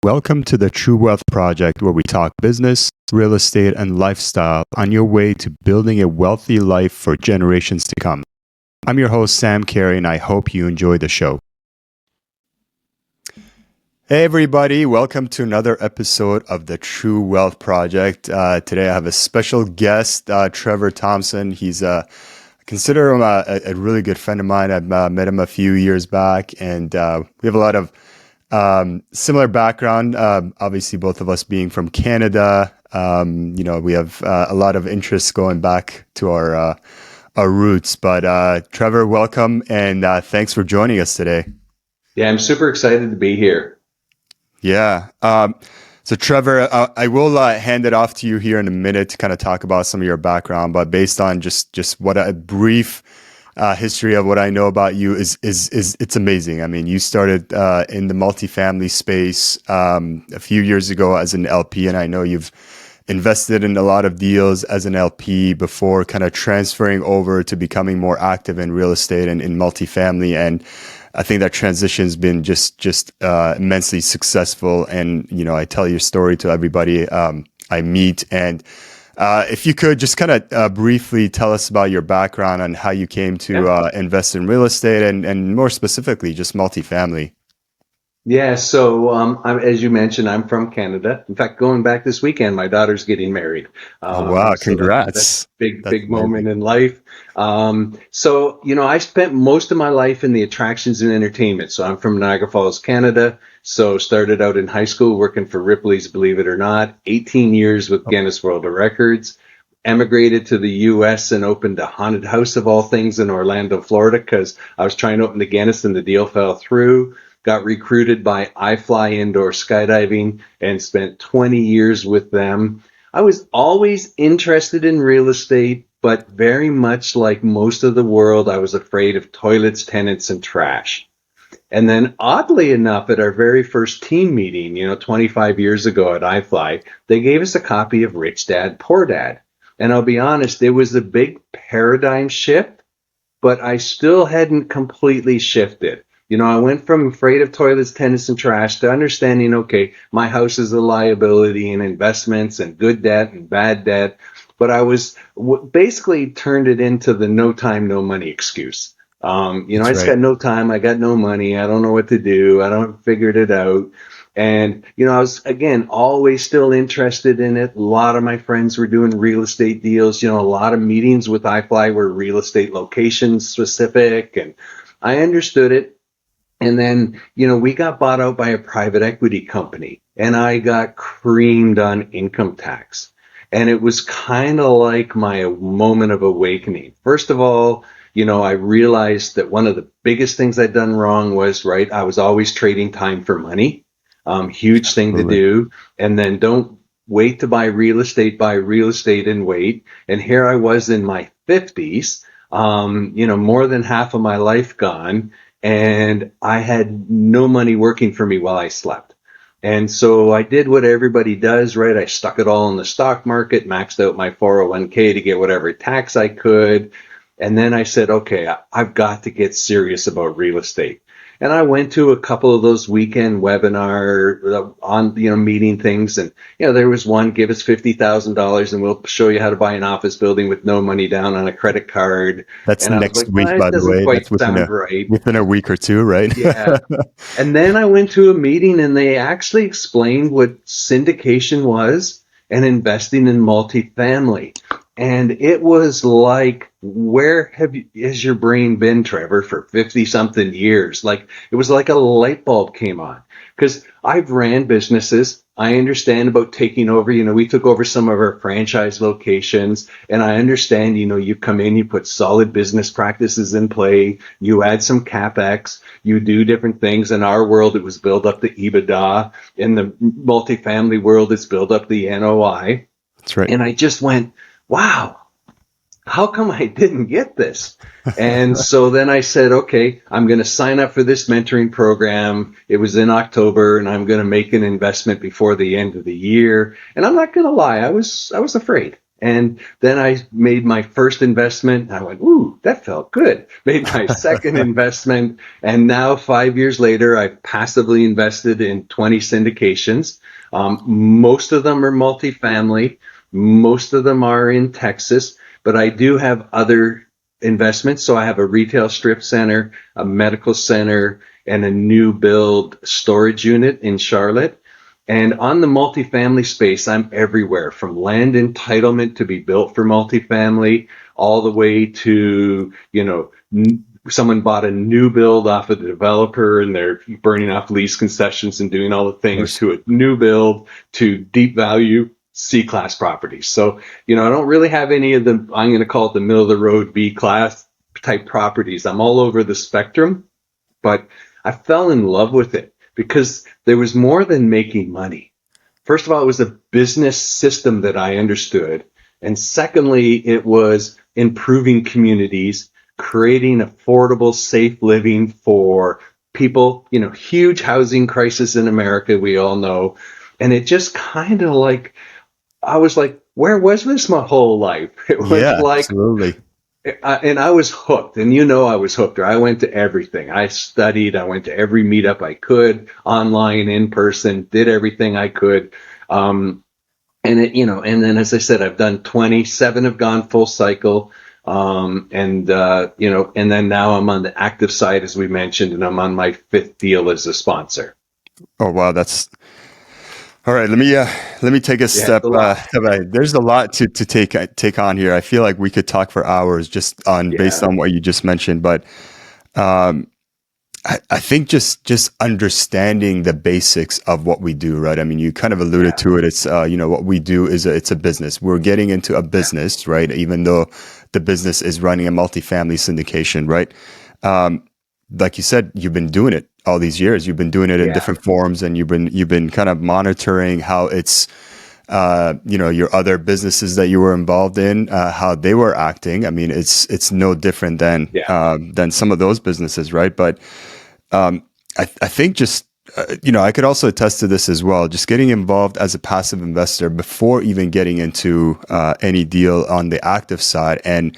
Welcome to the True Wealth Project, where we talk business, real estate, and lifestyle on your way to building a wealthy life for generations to come. I'm your host, Sam Carey, and I hope you enjoy the show. Hey, everybody. Welcome to another episode of the True Wealth Project. Today, I have a special guest, Trevor Thompson. I consider him a really good friend of mine. I've met him a few years back, and we have a lot of similar background. Obviously, both of us being from Canada, we have a lot of interests going back to our roots. But Trevor, welcome, and thanks for joining us today. Yeah, I'm super excited to be here. Yeah. So Trevor, I will hand it off to you here in a minute to kind of talk about some of your background, but based on just what a brief history of what I know about you is it's amazing. I mean, you started in the multifamily space a few years ago as an LP, and I know you've invested in a lot of deals as an LP before kind of transferring over to becoming more active in real estate and in multifamily. And I think that transition's been just immensely successful. And, I tell your story to everybody I meet. And if you could just kind of briefly tell us about your background and how you came to invest in real estate and more specifically, just multifamily. Yeah, so as you mentioned, I'm from Canada. In fact, going back this weekend, my daughter's getting married. Oh, wow. So Congrats. that's big Amazing. moment in life. I spent most of my life in the attractions and entertainment. So I'm from Niagara Falls, Canada. So started out in high school working for Ripley's, believe it or not, 18 years with Guinness World of Records. Emigrated to the U.S. and opened a haunted house of all things in Orlando, Florida, because I was trying to open the Guinness and the deal fell through. Got recruited by iFly Indoor Skydiving and spent 20 years with them. I was always interested in real estate, but very much like most of the world, I was afraid of toilets, tenants, and trash. And then oddly enough, at our very first team meeting, 25 years ago at iFly, they gave us a copy of Rich Dad, Poor Dad. And I'll be honest, it was a big paradigm shift, but I still hadn't completely shifted. I went from afraid of toilets, tenants, and trash to understanding, okay, my house is a liability and investments and good debt and bad debt. But I was basically turned it into the no time, no money excuse. I just got no time. I got no money. I don't know what to do. I don't figured it out. And, I was, again, always still interested in it. A lot of my friends were doing real estate deals. A lot of meetings with iFly were real estate location specific. And I understood it. And then, we got bought out by a private equity company and I got creamed on income tax. And it was kind of like my moment of awakening. First of all, I realized that one of the biggest things I'd done wrong was, I was always trading time for money. Huge thing to do. And then don't wait to buy real estate and wait. And here I was in my 50s, more than half of my life gone. And I had no money working for me while I slept. And so I did what everybody does, I stuck it all in the stock market, maxed out my 401k to get whatever tax I could. And then I said, okay, I've got to get serious about real estate. And I went to a couple of those weekend webinar on, meeting things. And, there was one, give us $50,000 and we'll show you how to buy an office building with no money down on a credit card. That's and next week, by the way. That's within a week or two, right? Yeah. And then I went to a meeting and they actually explained what syndication was and investing in multifamily. And it was like, where has your brain been, Trevor, for 50 something years? It was like a light bulb came on, because I've ran businesses. I understand about taking over. We took over some of our franchise locations, and I understand, you come in, you put solid business practices in play, you add some CapEx, you do different things. In our world, it was build up the EBITDA. In the multifamily world, it's build up the NOI. That's right. And I just went, wow, how come I didn't get this? And so then I said, okay, I'm going to sign up for this mentoring program. It was in October, and I'm going to make an investment before the end of the year. And I'm not going to lie, I was afraid. And then I made my first investment. I went, ooh, that felt good. Made my second investment. And now 5 years later, I've passively invested in 20 syndications. Most of them are multifamily. Most of them are in Texas, but I do have other investments. So I have a retail strip center, a medical center, and a new build storage unit in Charlotte. And on the multifamily space, I'm everywhere from land entitlement to be built for multifamily all the way to, someone bought a new build off of the developer and they're burning off lease concessions and doing all the Of things course. to a new build to deep value C-class properties. So, I don't really have any of the, I'm going to call it the middle of the road B-class type properties. I'm all over the spectrum, but I fell in love with it because there was more than making money. First of all, it was a business system that I understood. And secondly, it was improving communities, creating affordable, safe living for people, huge housing crisis in America, we all know. And it just kind of like, I was like, where was this my whole life? It was Yeah, like, absolutely. and I was hooked, and I was hooked. I went to everything. I studied. I went to every meetup I could, online, in person. Did everything I could, and then as I said, I've done 27 have gone full cycle, and then now I'm on the active side, as we mentioned, and I'm on my fifth deal as a sponsor. Oh wow, that's all right. Let me take a Yeah, it's step. a lot. Step back. There's a lot to take on here. I feel like we could talk for hours just on based Yeah, on what you just mentioned, but um, I think just understanding the basics of what we do, right? I mean, you kind of alluded yeah, to it. It's what we do is it's a business. We're getting into a yeah, business, right? Even though the business is running a multifamily syndication, right? Um, like you said, you've been doing it all these years. You've been doing it in yeah, different forms, and you've been kind of monitoring how it's your other businesses that you were involved in, how they were acting. I mean, it's no different yeah, than some of those businesses, right? But I think just I could also attest to this as well. Just getting involved as a passive investor before even getting into any deal on the active side, and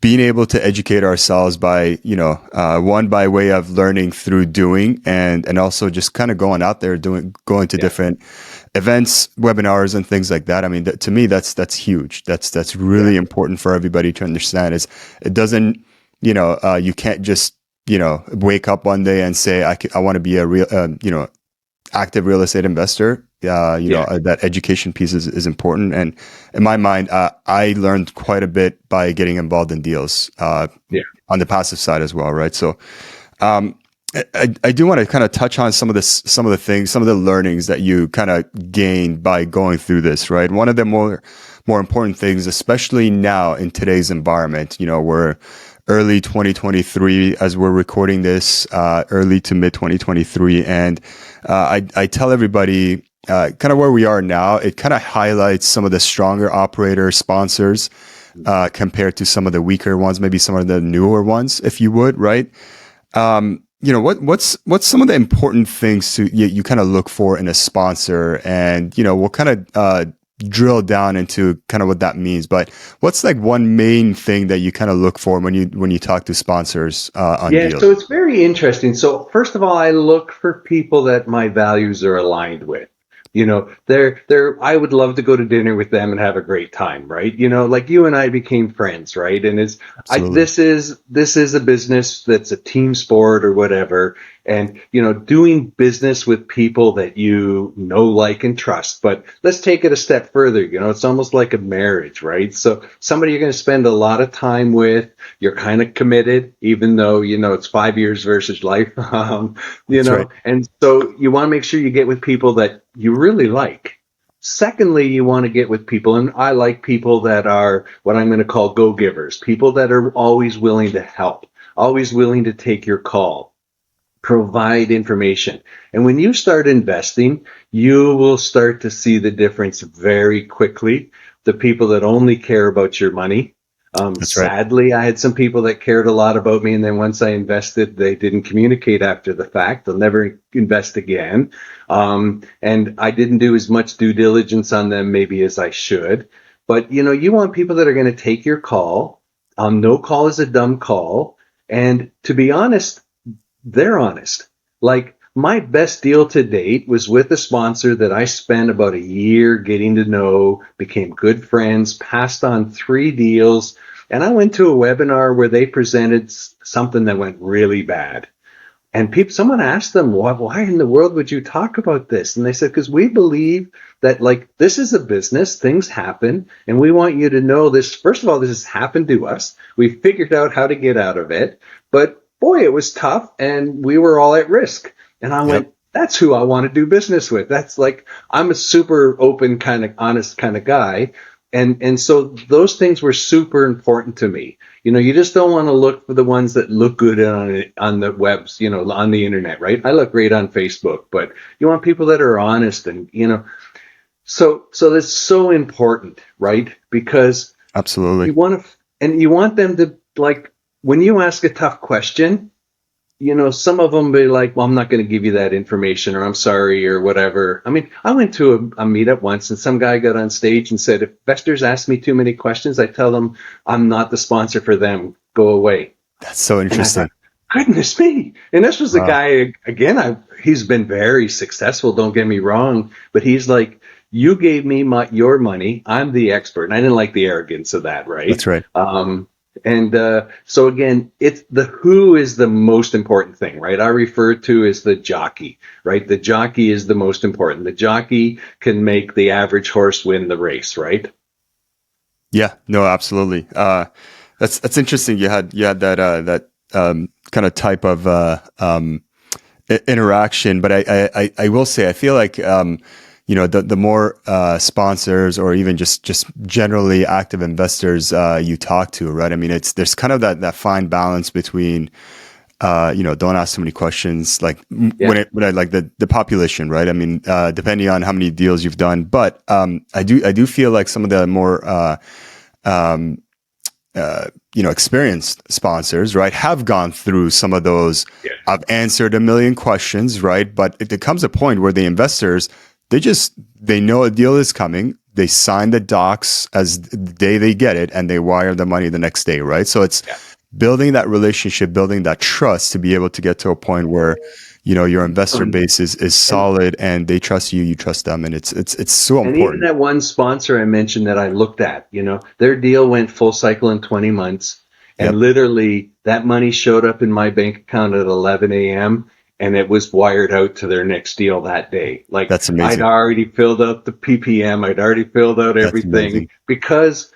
being able to educate ourselves by one by way of learning through doing, and also just kind of going out there going to yeah, different events, webinars, and things like that. I mean, to me, that's huge. That's yeah, really important for everybody to understand. Is it doesn't you can't just wake up one day and say I want to be a real active real estate investor. yeah, That education piece is important, and in my mind, I learned quite a bit by getting involved in deals yeah, on the passive side as well, right? So um, I do want to kind of touch on some of the things, some of the learnings that you kind of gained by going through this, right? One of the more important things, especially now in today's environment, we're early 2023 as we're recording this, early to mid 2023, and I tell everybody kind of where we are now. It kind of highlights some of the stronger operator sponsors compared to some of the weaker ones, maybe some of the newer ones, if you would, right? What's some of the important things you kind of look for in a sponsor, and we'll kind of drill down into kind of what that means. But what's like one main thing that you kind of look for when you talk to sponsors on yeah. deals? So it's very interesting. So first of all, I look for people that my values are aligned with. I would love to go to dinner with them and have a great time, right? Like you and I became friends, right? And Absolutely. this is a business that's a team sport or whatever. And, doing business with people that like, and trust. But let's take it a step further. It's almost like a marriage, right? So somebody you're going to spend a lot of time with, you're kind of committed, even though, it's 5 years versus life. That's right. And so you want to make sure you get with people that you really like. Secondly, you want to get with people, and I like people that are what I'm going to call go-givers, people that are always willing to help, always willing to take your call, provide information. And when you start investing, you will start to see the difference very quickly. The people that only care about your money. That's right. Sadly, I had some people that cared a lot about me, and then once I invested, they didn't communicate after the fact. They'll never invest again. And I didn't do as much due diligence on them maybe as I should. But you want people that are going to take your call. No call is a dumb call. And to be honest, they're honest. Like my best deal to date was with a sponsor that I spent about a year getting to know, became good friends, passed on 3 deals. And I went to a webinar where they presented something that went really bad. And someone asked them, why in the world would you talk about this? And they said, because we believe that like this is a business, things happen, and we want you to know this. First of all, this has happened to us. We figured out how to get out of it, but boy, it was tough, and we were all at risk. And I went, that's who I want to do business with. That's like I'm a super open kind of honest kind of guy. And so those things were super important to me. You just don't want to look for the ones that look good on the webs, on the internet, right? I look great on Facebook, but you want people that are honest and, so that's so important, right? Because Absolutely. you want them to like, when you ask a tough question, some of them be like, well, I'm not going to give you that information, or I'm sorry, or whatever. I mean, I went to a meetup once and some guy got on stage and said, if investors ask me too many questions, I tell them I'm not the sponsor for them. Go away. That's so interesting. Thought, goodness me. And this was a Wow. guy, again, he's been very successful. Don't get me wrong, but he's like, you gave me your money. I'm the expert. And I didn't like the arrogance of that. Right. That's right. So again, it's the who is the most important thing, right? I refer to as the jockey, right? The jockey is the most important. The jockey can make the average horse win the race, right? Yeah, no, absolutely. That's interesting. You had that kind of type of interaction, but I will say I feel like the more sponsors or even just generally active investors you talk to, right? I mean, there's kind of that fine balance between don't ask so many questions, like when I like the population, right? I mean, depending on how many deals you've done, but I do feel like some of the more experienced sponsors, right, have gone through some of those. Yeah. I've answered a million questions, right? But it comes a point where the investors, they know a deal is coming. They sign the docs as the day they get it, and they wire the money the next day, right? So it's building that relationship, building that trust to be able to get to a point where your investor base is solid and they trust you, you trust them, and it's so important. And even that one sponsor I mentioned that I looked at, their deal went full cycle in 20 months, and literally that money showed up in my bank account at 11 a.m. and it was wired out to their next deal that day. Like, that's amazing. I'd already filled out the PPM. I'd already filled out everything because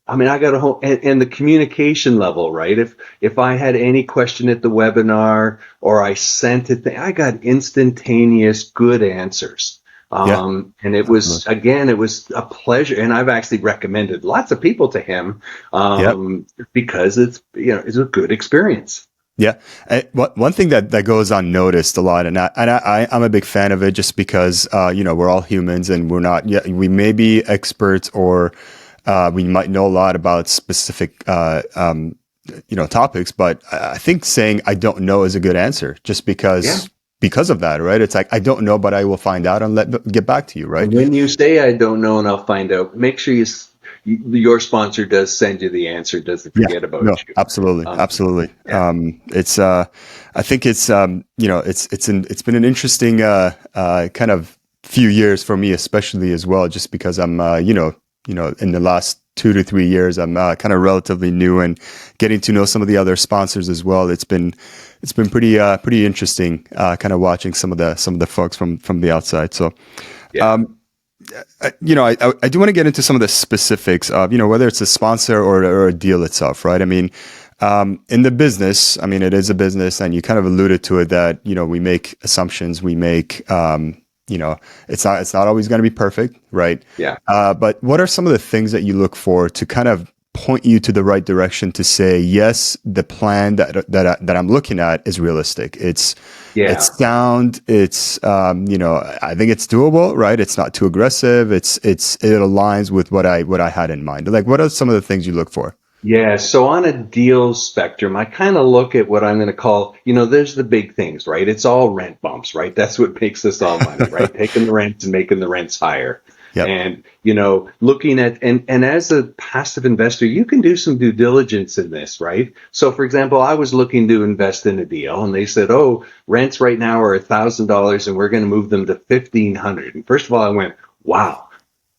I got a whole, and the communication level, right? If I had any question at the webinar or I sent it, I got instantaneous good answers. And it was, again, it was a pleasure. And I've actually recommended lots of people to him because it's a good experience. Yeah. One thing that goes unnoticed a lot, and I'm a big fan of it just because, we're all humans and we may be experts or we might know a lot about specific, topics, but I think saying I don't know is a good answer just because of that, right? It's like, I don't know, but I will find out and get back to you, right? When you say I don't know and I'll find out, make sure your sponsor does send you the answer, doesn't forget about you. Absolutely. Absolutely. Yeah. I think it's been an interesting, kind of few years for me, especially as well, just because I'm, in the last 2 to 3 years, I'm kind of relatively new and getting to know some of the other sponsors as well. It's been pretty interesting, kind of watching some of the folks from the outside. So, I do want to get into some of the specifics of, whether it's a sponsor or a deal itself, right? I mean, in the business, I mean, it is a business, and you kind of alluded to it that, we make assumptions, we make, it's not always going to be perfect, right? Yeah. But what are some of the things that you look for to kind of point you to the right direction to say, yes, the plan that I'm looking at is realistic. It's sound. It's, I think it's doable, right? It's not too aggressive. It aligns with what I had in mind. Like, what are some of the things you look for? Yeah. So on a deal spectrum, I kind of look at what I'm going to call, there's the big things, right? It's all rent bumps, right? That's what makes us all money, right? Taking the rents and making the rents higher. Yep. And, looking at, and as a passive investor, you can do some due diligence in this, right? So for example, I was looking to invest in a deal and they said, oh, rents right now are $1,000 and we're going to move them to 1,500. And first of all, I went, wow,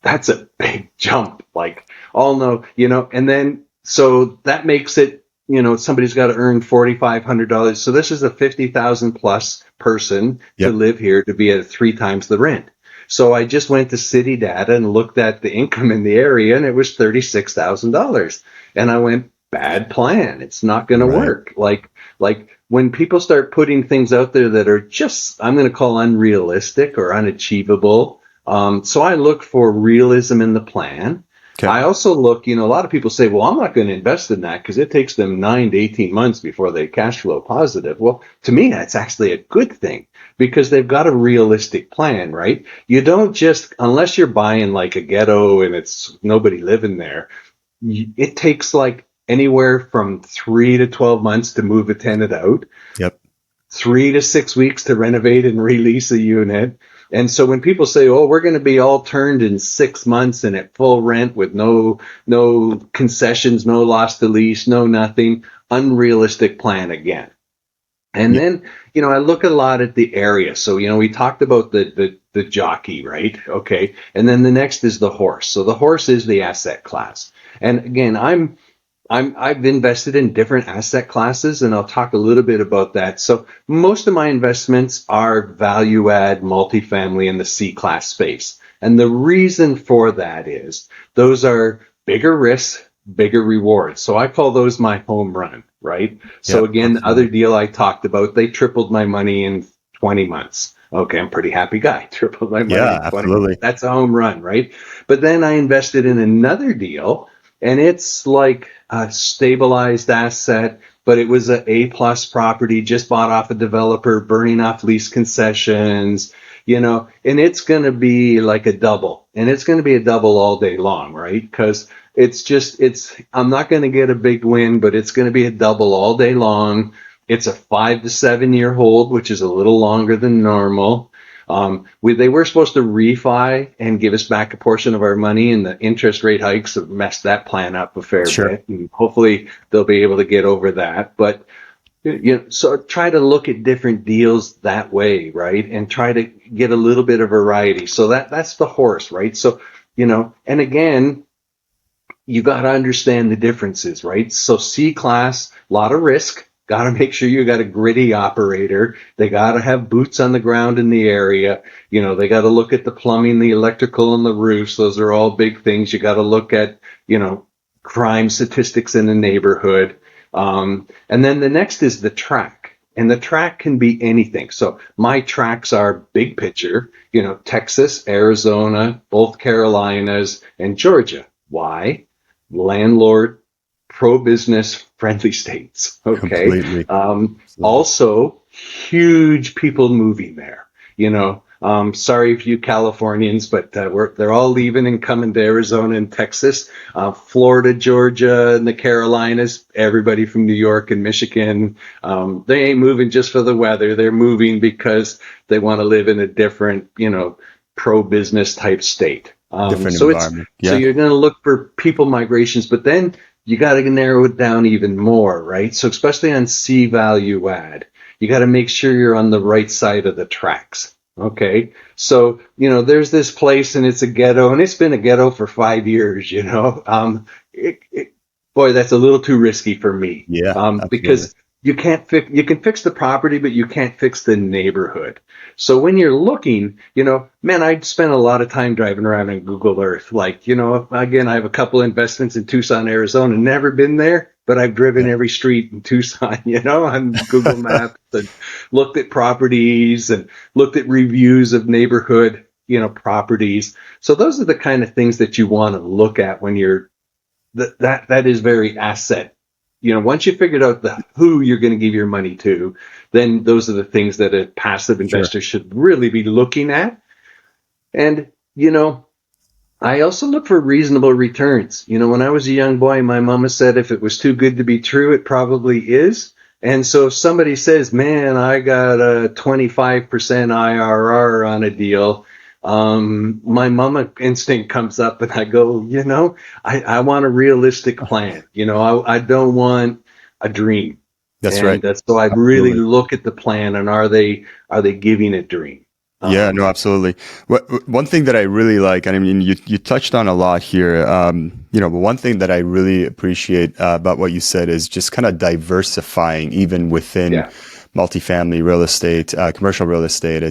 that's a big jump. Like, all no, and then, so that makes it, somebody's got to earn $4,500. So this is a 50,000 plus person to Yep. live here to be at 3 times the rent. So I just went to city data and looked at the income in the area and it was $36,000. And I went, bad plan. It's not going to Right. work. Like when people start putting things out there that are just, I'm going to call unrealistic or unachievable. So I look for realism in the plan. Okay. I also look, a lot of people say, well, I'm not going to invest in that because it takes them 9 to 18 months before they cash flow positive. Well, to me, that's actually a good thing because they've got a realistic plan, right? You don't just, unless you're buying like a ghetto and it's nobody living there, it takes like anywhere from 3 to 12 months to move a tenant out. Yep. 3 to 6 weeks to renovate and release a unit. And so when people say, oh, we're going to be all turned in 6 months and at full rent with no concessions, no loss to lease, no nothing, unrealistic plan again. And Yep. then, I look a lot at the area. So, we talked about the jockey, right? Okay. And then the next is the horse. So the horse is the asset class. And again, I've invested in different asset classes, and I'll talk a little bit about that. So most of my investments are value add, multifamily in the C class space. And the reason for that is those are bigger risks, bigger rewards. So I call those my home run, right? So Yep. again, the Absolutely. other deal I talked about, they tripled my money in 20 months. Okay, I'm a pretty happy guy. Tripled my money Yeah. in 20 months. Absolutely. That's a home run, right? But then I invested in another deal and it's like a stabilized asset, but it was a A-plus property just bought off a developer, burning off lease concessions, and it's going to be like a double, and it's going to be a double all day long, right? Because I'm not going to get a big win, but it's going to be a double all day long. It's a 5 to 7 year hold, which is a little longer than normal. They were supposed to refi and give us back a portion of our money, and the interest rate hikes have messed that plan up a fair Sure. bit. And hopefully they'll be able to get over that. But so try to look at different deals that way, right? And try to get a little bit of variety. So that's the horse, right? So and again, you got to understand the differences, right? So C class, a lot of risk. Got to make sure you got a gritty operator. They got to have boots on the ground in the area. They got to look at the plumbing, the electrical, and the roofs. Those are all big things. You got to look at, crime statistics in the neighborhood. And then the next is the track. And the track can be anything. So my tracks are big picture, Texas, Arizona, both Carolinas, and Georgia. Why? Landlord, pro-business friendly states. Okay. Completely. Also huge people moving there, sorry for you Californians, but they're all leaving and coming to Arizona and Texas, Florida, Georgia, and the Carolinas, everybody from New York and Michigan. They ain't moving just for the weather. They're moving because they want to live in a different, pro-business type state. Different So environment. so Yeah. you're going to look for people migrations, but then you got to narrow it down even more, right? So especially on C value add, you got to make sure you're on the right side of the tracks. Okay. So, there's this place and it's a ghetto and it's been a ghetto for 5 years, boy, that's a little too risky for me. Yeah. Absolutely. Because you can fix the property, but you can't fix the neighborhood. So when you're looking, man, I'd spent a lot of time driving around on Google Earth. Like, again, I have a couple investments in Tucson, Arizona, never been there, but I've driven Yeah. every street in Tucson, on Google Maps and looked at properties and looked at reviews of neighborhood, properties. So those are the kind of things that you want to look at when you're, that is very asset. Once you figured out who you're going to give your money to, then those are the things that a passive investor should really be looking at. And, I also look for reasonable returns. When I was a young boy, my mama said if it was too good to be true, it probably is. And so if somebody says, man, I got a 25% IRR on a deal, My mama instinct comes up and I go, I want a realistic plan. I don't want a dream. That's right. And so I really Absolutely. look at the plan and are they giving a dream? Yeah, no, Um, absolutely. One thing that I really like, and I mean, you touched on a lot here, but one thing that I really appreciate about what you said is just kind of diversifying even within yeah, multifamily real estate, commercial real estate.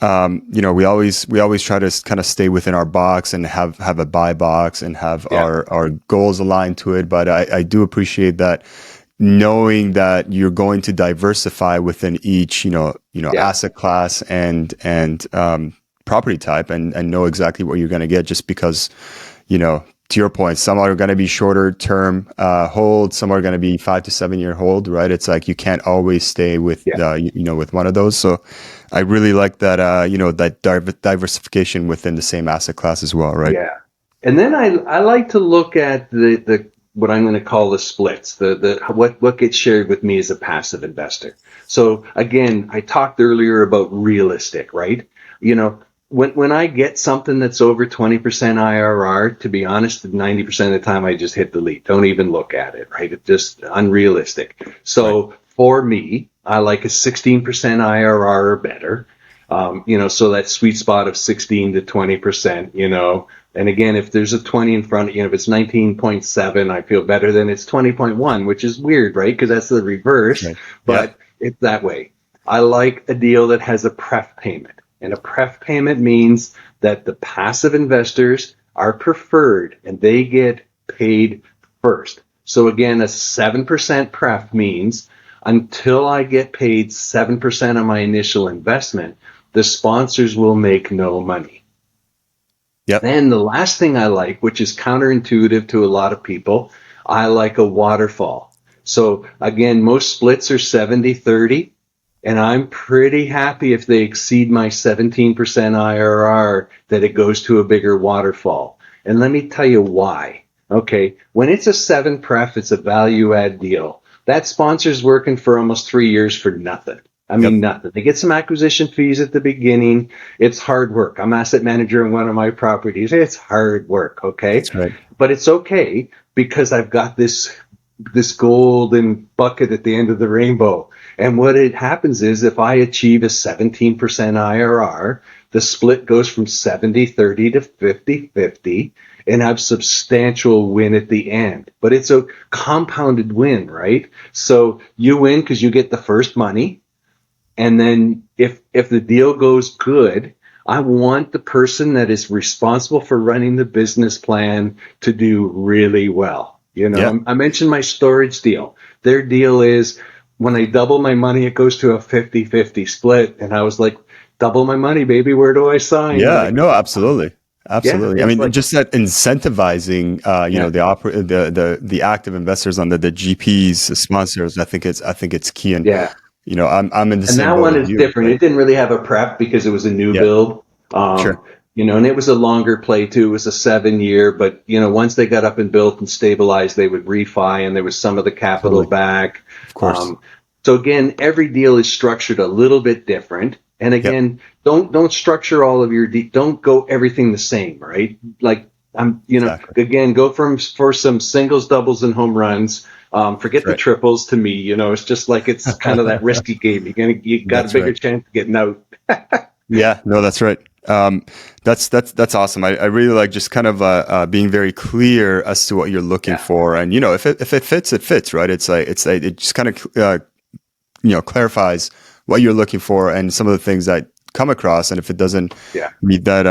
We always try to kind of stay within our box and have a buy box and have yeah, our goals aligned to it. But I do appreciate that knowing that you're going to diversify within each, yeah, asset class and property type and know exactly what you're going to get just because, to your point, some are going to be shorter term hold, some are going to be 5 to 7 year hold, right? It's like you can't always stay with, yeah, with one of those. So I really like that, that diversification within the same asset class as well, right? yeah. And then I like to look at the what I'm going to call the splits, the what gets shared with me as a passive investor. So again, I talked earlier about realistic, right? When I get something that's over 20% IRR, to be honest, 90% of the time I just hit delete. Don't even look at it, right? It's just unrealistic. Right. So for me, I like a 16% IRR or better. So that sweet spot of 16 to 20%, and again, if there's a 20 in front, if it's 19.7, I feel better than it's 20.1, which is weird, right? Because that's the reverse, Right. Yeah. but it's that way. I like a deal that has a pref payment. And a pref payment means that the passive investors are preferred and they get paid first. So again, a 7% pref means until I get paid 7% of my initial investment, the sponsors will make no money. Yep. Then the last thing I like, which is counterintuitive to a lot of people, I like a waterfall. So again, most splits are 70-30, and I'm pretty happy if they exceed my 17% IRR that it goes to a bigger waterfall. And let me tell you why. Okay, when it's a 7 pref, it's a value add deal. That sponsor's working for almost 3 years for nothing. I Yep. mean, nothing. They get some acquisition fees at the beginning. It's hard work. I'm asset manager in one of my properties. It's hard work, okay? That's right. But it's okay because I've got this golden bucket at the end of the rainbow. And what it happens is if I achieve a 17% IRR, the split goes from 70-30 to 50-50 and have substantial win at the end. But it's a compounded win, right? So you win because you get the first money. And then if the deal goes good, I want the person that is responsible for running the business plan to do really well. Yeah. I mentioned my storage deal. Their deal is when I double my money, it goes to a 50-50 split. And I was like, double my money, baby. Where do I sign? Yeah, Like, no, absolutely. yeah, Absolutely. I it's mean, like, just that incentivizing, yeah, the active investors on the GPs, sponsors, I think it's key. And, yeah. I'm in the And same that boat one as is you, different. right? It didn't really have a prep because it was a new Yeah, build. sure. And it was a longer play too. It was a 7 year, but once they got up and built and stabilized, they would refi and there was some of the capital Totally. back. Of course. Um, so again, every deal is structured a little bit different. And Yep. again, don't structure all of don't go everything the same, right? Like Exactly. again, go for some singles, doubles, and home runs. Forget That's the right. triples to me. It's just like it's kind of that risky game. You got a That's bigger right. chance of getting out. Yeah, no, that's right. That's awesome. I really like just kind of being very clear as to what you're looking Yeah. for, and if it fits, it fits, right? It's like it just kind of clarifies what you're looking for and some of the things that come across, and if it doesn't Yeah. meet that,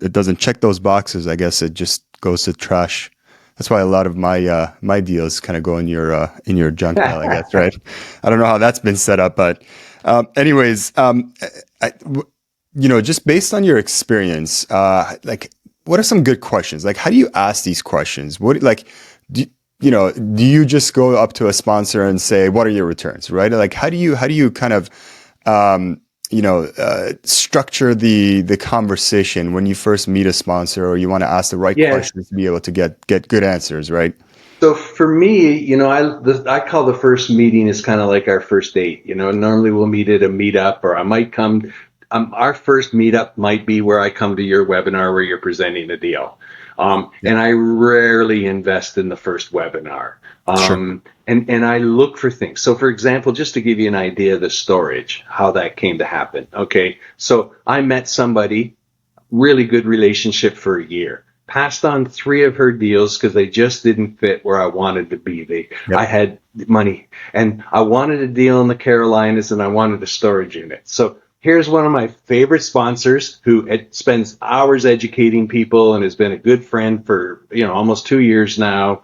it doesn't check those boxes, I guess it just goes to trash. That's why a lot of my deals kind of go in your junk pile, I guess, right? I don't know how that's been set up, but anyways, just based on your experience, like, what are some good questions? Like, how do you ask these questions? What, like, do do you just go up to a sponsor and say, "What are your returns?" Right? Like, how do you kind of, structure the conversation when you first meet a sponsor, or you want to ask the right Yeah. questions to be able to get good answers, right? So for me, I call the first meeting is kind of like our first date. Normally we'll meet at a meetup, or I might come our first meetup might be where I come to your webinar where you're presenting a deal. Yeah. And I rarely invest in the first webinar. Sure. And I look for things. So for example, just to give you an idea of the storage, how that came to happen. Okay. So I met somebody, really good relationship for a year. Passed on 3 of her deals because they just didn't fit where I wanted to be. I Yep. had money and I wanted a deal in the Carolinas and I wanted a storage unit. So here's one of my favorite sponsors who spends hours educating people and has been a good friend for, almost 2 years now.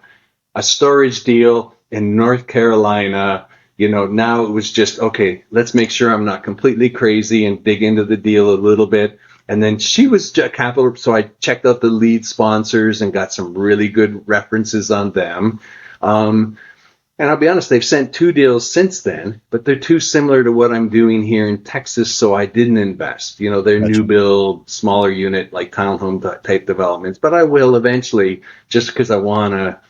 A storage deal in North Carolina. Now it was just, okay, let's make sure I'm not completely crazy and dig into the deal a little bit. And then she was capital. So I checked out the lead sponsors and got some really good references on them. And I'll be honest, they've sent 2 deals since then, but they're too similar to what I'm doing here in Texas. So I didn't invest, they're new Gotcha. build, smaller unit, like townhome type developments, but I will eventually just because I want to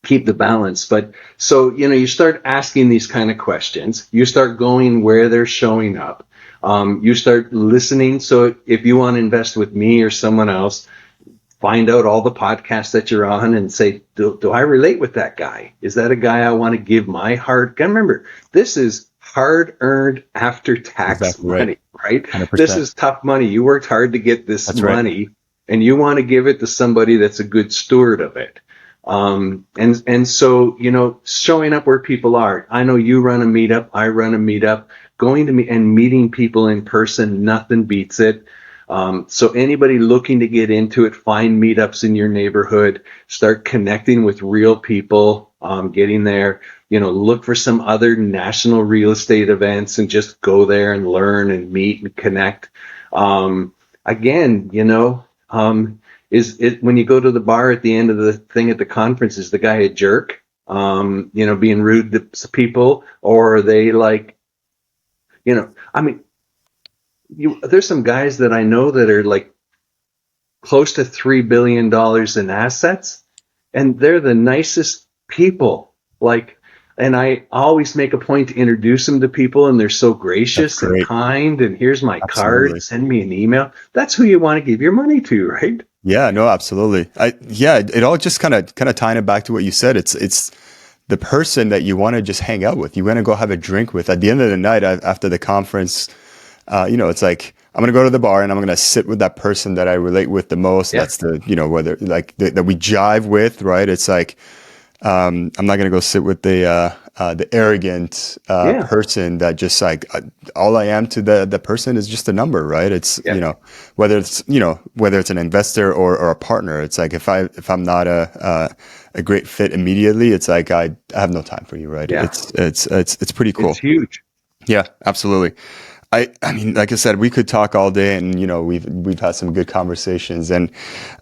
keep the balance. But so, you start asking these kind of questions. You start going where they're showing up. You start listening. So if you want to invest with me or someone else, find out all the podcasts that you're on and say, do I relate with that guy? Is that a guy I want to give my hard? Remember, this is hard earned after tax Exactly right. money, right? This 100%. is tough money. You worked hard to get this That's right. money and you want to give it to somebody that's a good steward of it. And so, showing up where people are. I know you run a meetup. I run a meetup. Going to and meeting people in person, nothing beats it. So anybody looking to get into it, find meetups in your neighborhood, start connecting with real people, getting there, look for some other national real estate events and just go there and learn and meet and connect. Again, is it when you go to the bar at the end of the thing at the conference, is the guy a jerk, being rude to people, or are they like, I mean, there's some guys that I know that are like close to $3 billion in assets, and they're the nicest people. Like, and I always make a point to introduce them to people, and they're so That's gracious and great. kind. And here's my card. Absolutely. Send me an email. That's who you want to give your money to, right? Yeah, no, absolutely. It all just kind of tying it back to what you said. It's the person that you want to just hang out with. You want to go have a drink with. At the end of the night, after the conference, it's like I'm gonna go to the bar and I'm gonna sit with that person that I relate with the most. Yeah. That's whether like that we jive with, right? It's like I'm not gonna go sit with the arrogant Yeah. person that just like all I am to the person is just a number, right? It's Yeah. whether it's an investor or a partner. It's like if I'm not a great fit immediately, it's like I have no time for you, right? Yeah. It's pretty It's cool. huge. Yeah, absolutely. I mean, like I said, we could talk all day, and we've had some good conversations, and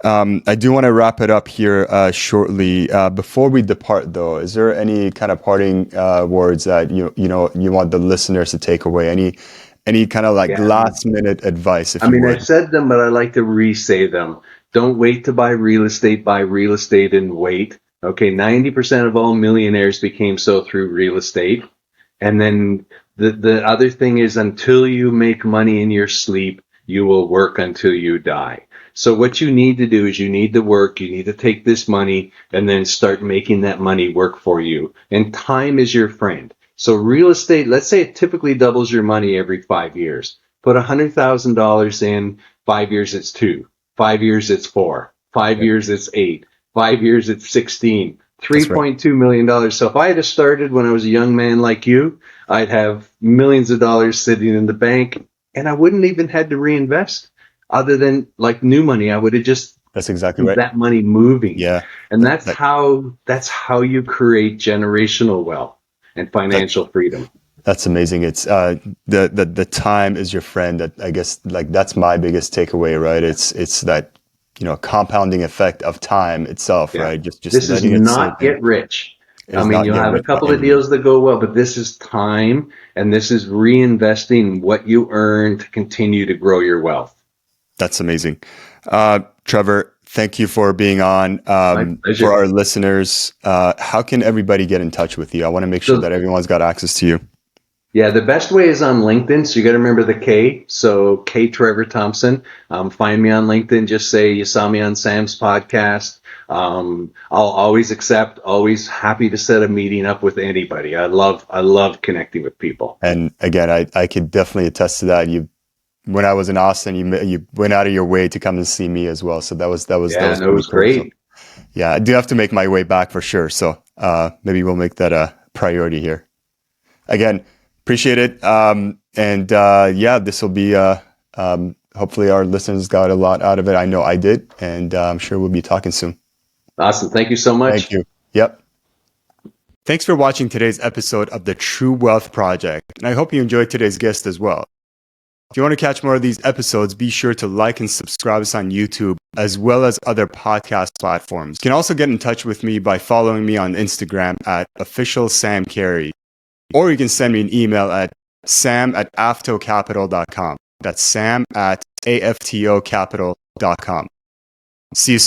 I do want to wrap it up here shortly. Before we depart, though, is there any kind of parting words that you want the listeners to take away? Any kind of like Yeah. last minute advice, if I you mean, I've would? said them, but I like to re-say them. Don't wait to buy real estate. Buy real estate and wait. Okay, 90% of all millionaires became so through real estate. And then the other thing is until you make money in your sleep, you will work until you die. So what you need to do is you need to work, you need to take this money and then start making that money work for you. And time is your friend. So real estate, let's say it typically doubles your money every 5 years. Put $100,000 in, 5 years it's 2, 5 years it's 4, five Yep, years it's 8, 5 years it's 16. that's right. $3.2 million. So if I had started when I was a young man like you, I'd have millions of dollars sitting in the bank and I wouldn't even had to reinvest other than like new money. I would have just That's exactly keep right. that money moving. Yeah, And that, that's how you create generational wealth and that financial freedom. that's amazing. It's the time is your friend. That I guess like that's my biggest takeaway, right? It's that compounding effect of time itself, Yeah. right? Just This is letting it sit not and get rich. it I is mean, not you'll get have a rich by couple of any means. deals that go well, but this is time and this is reinvesting what you earn to continue to grow your wealth. That's amazing. Trevor, thank you for being on. My For pleasure. our listeners, how can everybody get in touch with you? I want to make sure So that everyone's got access to you. Yeah, the best way is on LinkedIn. So you got to remember the K. So K Trevor Thompson. Find me on LinkedIn. Just say you saw me on Sam's podcast. I'll always accept. Always happy to set a meeting up with anybody. I love connecting with people. And again, I could definitely attest to that. When I was in Austin, you went out of your way to come and see me as well. So that was Yeah, no, it pretty was cool. So, great. yeah, I do have to make my way back for sure. So maybe we'll make that a priority here. Again, appreciate it. Yeah, this will be hopefully our listeners got a lot out of it. I know I did, and I'm sure we'll be talking soon. Awesome. Thank you so Thank much. you. Yep. Thanks for watching today's episode of the True Wealth Project, and I hope you enjoyed today's guest as well. If you want to catch more of these episodes, be sure to like and subscribe us on YouTube as well as other podcast platforms. You can also get in touch with me by following me on Instagram at officialsamcarey, or you can send me an email at sam@aftocapital.com. That's sam@aftocapital.com. See you soon.